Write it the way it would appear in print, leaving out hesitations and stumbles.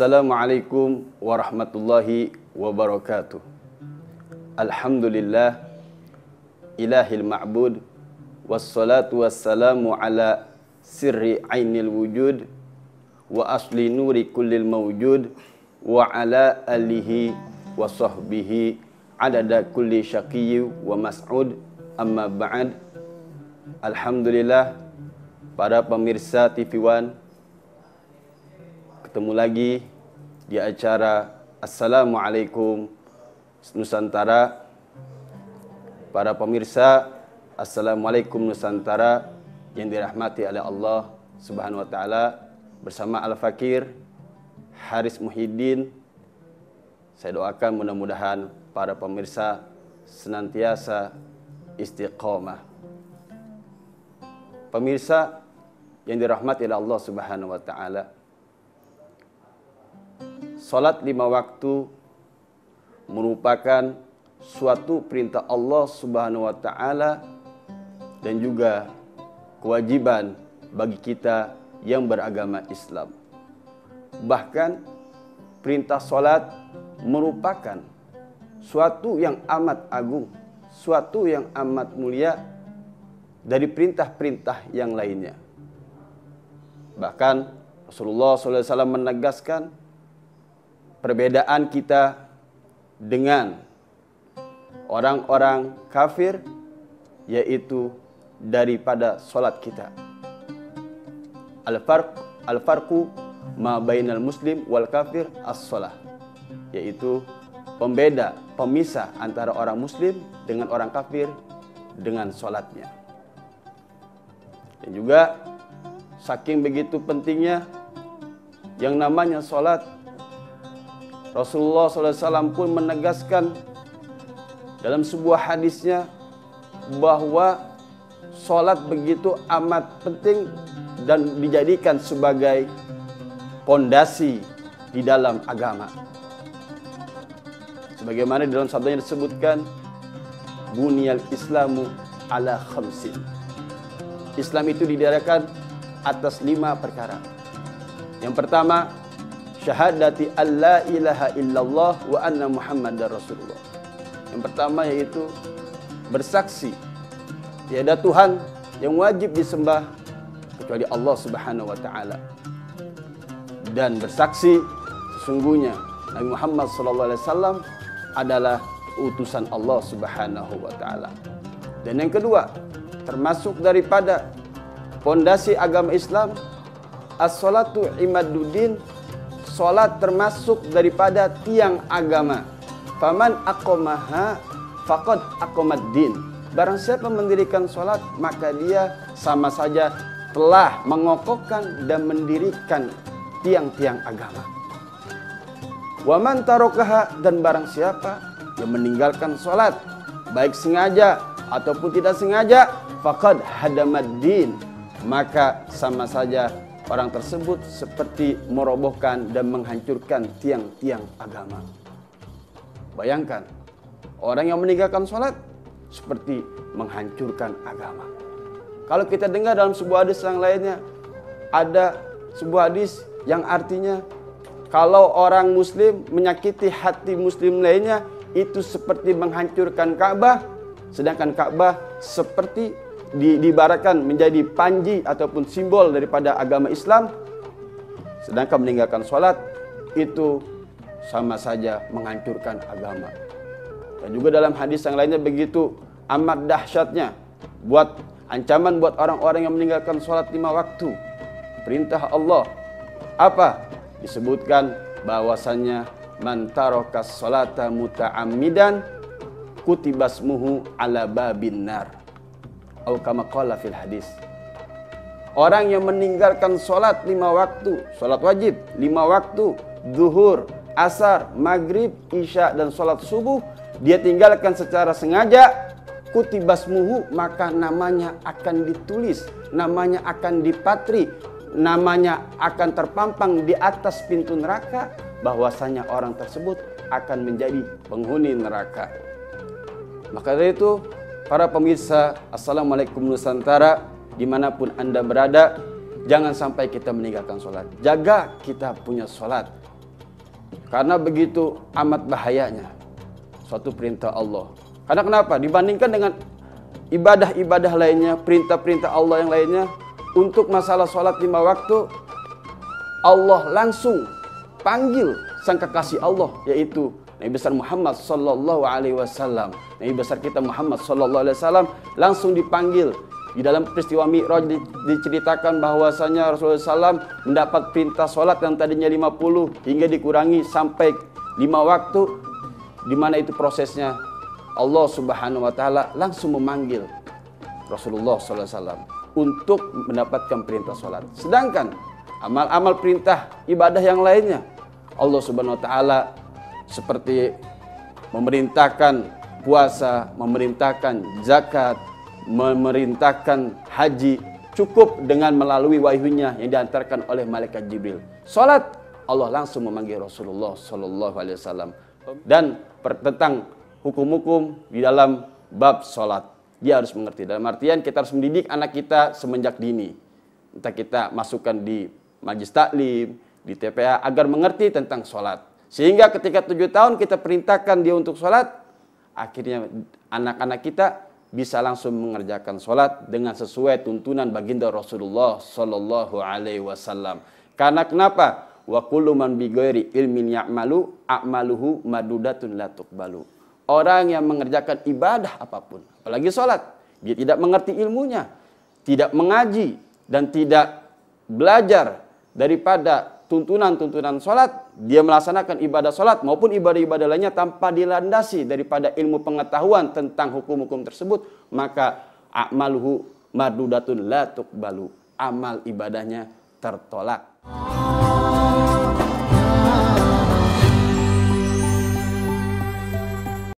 Assalamualaikum warahmatullahi wabarakatuh. Alhamdulillah ilahil ma'bud, wassalatu wassalamu ala sirri ainil wujud wa asli nuri kullil mawjud wa ala alihi wa sahbihi adada kulli syaqiyyi wa mas'ud. Amma ba'd. Alhamdulillah, para pemirsa TV One, ketemu lagi di acara Assalamualaikum Nusantara. Para pemirsa, Assalamualaikum Nusantara yang dirahmati oleh Allah Subhanahu wa taala, bersama Al-Fakir Haris Muhyiddin, saya doakan mudah-mudahan para pemirsa senantiasa istiqomah. Pemirsa yang dirahmati oleh Allah Subhanahu wa taala, salat 5 waktu merupakan suatu perintah Allah Subhanahu wa taala dan juga kewajiban bagi kita yang beragama Islam. Bahkan perintah salat merupakan suatu yang amat agung, suatu yang amat mulia dari perintah-perintah yang lainnya. Bahkan Rasulullah SAW menegaskan perbedaan kita dengan orang-orang kafir, yaitu daripada solat kita. Al-farqu ma bainal muslim wal kafir as-salah, yaitu pembeda, pemisah antara orang muslim dengan orang kafir dengan solatnya. Dan juga saking begitu pentingnya yang namanya solat, Rasulullah SAW pun menegaskan dalam sebuah hadisnya bahwa sholat begitu amat penting dan dijadikan sebagai pondasi di dalam agama. Sebagaimana di dalam sabdanya disebutkan, Bunyal Islamu ala khamsin. Islam itu didirikan atas 5 perkara. Yang pertama, syahadati alla ilaha illallah wa anna muhammadar rasulullah. Yang pertama yaitu bersaksi tiada Tuhan yang wajib disembah kecuali Allah Subhanahu wa taala, dan bersaksi sesungguhnya Nabi Muhammad SAW adalah utusan Allah Subhanahu wa taala. Dan yang kedua, termasuk daripada pondasi agama Islam, as-salatu imaduddin. Salat termasuk daripada tiang agama. Faman aqamaha faqad aqamaddin. Barang siapa mendirikan salat, maka dia sama saja telah mengokohkan dan mendirikan tiang-tiang agama. Wa man tarakaha, dan barang siapa yang meninggalkan salat, baik sengaja ataupun tidak sengaja, faqad hadamaddin, maka sama saja orang tersebut seperti merobohkan dan menghancurkan tiang-tiang agama. Bayangkan, orang yang meninggalkan sholat seperti menghancurkan agama. Kalau kita dengar dalam sebuah hadis yang lainnya, ada sebuah hadis yang artinya kalau orang muslim menyakiti hati muslim lainnya, itu seperti menghancurkan Ka'bah, sedangkan Ka'bah seperti diibaratkan menjadi panji ataupun simbol daripada agama Islam, sedangkan meninggalkan sholat itu sama saja menghancurkan agama. Dan juga dalam hadis yang lainnya begitu amat dahsyatnya buat ancaman buat orang-orang yang meninggalkan sholat 5 waktu. Perintah Allah apa? Disebutkan bahwasannya man tarakas sholata muta'ammidan kutibasmuhu ala babin nar. Atau kama qala fil hadis. Orang yang meninggalkan sholat 5 waktu, sholat wajib 5 waktu, zuhur, asar, maghrib, isya, dan sholat subuh, dia tinggalkan secara sengaja, kutibasmuhu, maka namanya akan ditulis, namanya akan dipatri, namanya akan terpampang di atas pintu neraka, bahwasanya orang tersebut akan menjadi penghuni neraka. Maka dari itu, para pemirsa Assalamualaikum Nusantara, dimanapun Anda berada, jangan sampai kita meninggalkan sholat. Jaga kita punya sholat. Karena begitu amat bahayanya suatu perintah Allah. Karena kenapa? Dibandingkan dengan ibadah-ibadah lainnya, perintah-perintah Allah yang lainnya, untuk masalah sholat 5 waktu, Allah langsung panggil sang kekasih Allah, yaitu Nabi besar Muhammad sallallahu alaihi wasallam. Nabi besar kita Muhammad sallallahu alaihi wasallam langsung dipanggil. Di dalam peristiwa Mi'raj diceritakan bahwasanya Rasulullah SAW mendapat perintah sholat yang tadinya 50 hingga dikurangi sampai 5 waktu, di mana itu prosesnya Allah Subhanahu wa taala langsung memanggil Rasulullah SAW untuk mendapatkan perintah sholat. Sedangkan amal-amal perintah ibadah yang lainnya, Allah Subhanahu wa taala seperti memerintahkan puasa, memerintahkan zakat, memerintahkan haji, cukup dengan melalui wahyunya yang diantarkan oleh malaikat Jibril. Salat, Allah langsung memanggil Rasulullah sallallahu alaihi wasallam. Dan tentang hukum-hukum di dalam bab salat, dia harus mengerti. Dalam artian kita harus mendidik anak kita semenjak dini. Entah kita masukkan di majlis taklim, di TPA agar mengerti tentang salat. Sehingga ketika 7 tahun kita perintahkan dia untuk salat, akhirnya anak-anak kita bisa langsung mengerjakan sholat dengan sesuai tuntunan baginda Rasulullah sallallahu alaihi wasallam. Karena kenapa? Wa kullu man bi ghairi ilmin ya'malu a'maluhu madudatun la tuqbalu. Orang yang mengerjakan ibadah apapun, apalagi sholat, dia tidak mengerti ilmunya, tidak mengaji dan tidak belajar daripada tuntunan-tuntunan sholat, dia melaksanakan ibadah sholat maupun ibadah-ibadah lainnya tanpa dilandasi daripada ilmu pengetahuan tentang hukum-hukum tersebut, maka a'maluhu mardudatun la tuqbalu, amal ibadahnya tertolak.